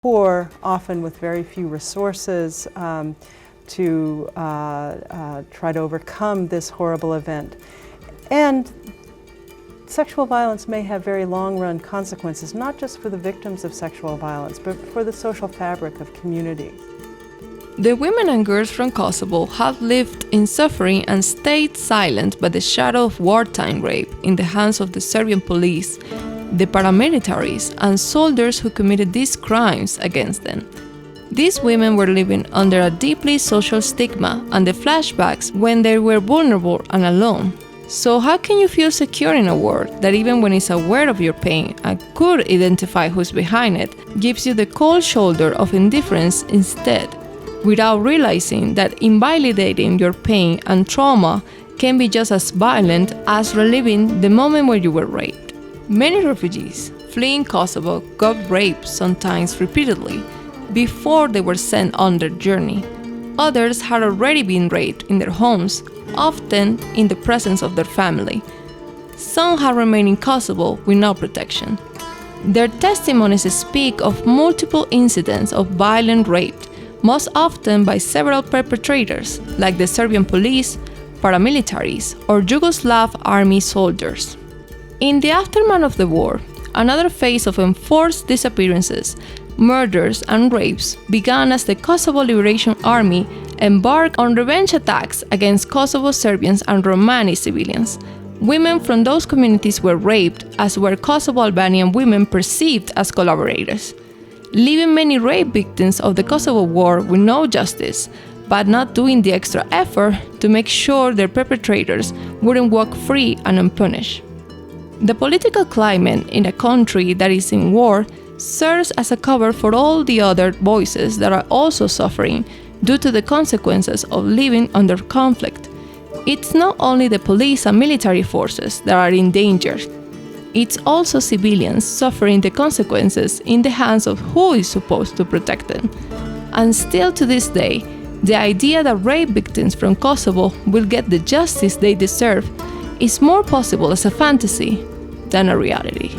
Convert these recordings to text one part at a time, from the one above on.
poor, often with very few resources, to try to overcome this horrible event. And sexual violence may have very long-run consequences, not just for the victims of sexual violence, but for the social fabric of communities. The women and girls from Kosovo have lived in suffering and stayed silent by the shadow of wartime rape in the hands of the Serbian police, the paramilitaries, and soldiers who committed these crimes against them. These women were living under a deeply social stigma and the flashbacks when they were vulnerable and alone. So how can you feel secure in a world that, even when it's aware of your pain and could identify who's behind it, gives you the cold shoulder of indifference instead, without realizing that invalidating your pain and trauma can be just as violent as reliving the moment where you were raped? Many refugees fleeing Kosovo got raped, sometimes repeatedly, before they were sent on their journey. Others had already been raped in their homes, often in the presence of their family. Some have remained in Kosovo with no protection. Their testimonies speak of multiple incidents of violent rape, most often by several perpetrators, like the Serbian police, paramilitaries, or Yugoslav army soldiers. In the aftermath of the war, another phase of enforced disappearances, murders, and rapes began as the Kosovo Liberation Army embarked on revenge attacks against Kosovo Serbians and Romani civilians. Women from those communities were raped, as were Kosovo Albanian women perceived as collaborators, leaving many rape victims of the Kosovo War with no justice, but not doing the extra effort to make sure their perpetrators wouldn't walk free and unpunished. The political climate in a country that is in war serves as a cover for all the other voices that are also suffering due to the consequences of living under conflict. It's not only the police and military forces that are in danger. It's also civilians suffering the consequences in the hands of who is supposed to protect them. And still to this day, the idea that rape victims from Kosovo will get the justice they deserve is more possible as a fantasy than a reality.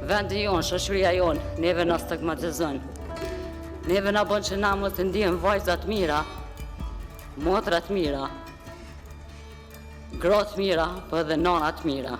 Vendi jon, shoqëria jon, neve na stigmatizon. Neve na bën që na mos të ndihem vajzat mira, motrat mira, gratë mira, po edhe nanat mira.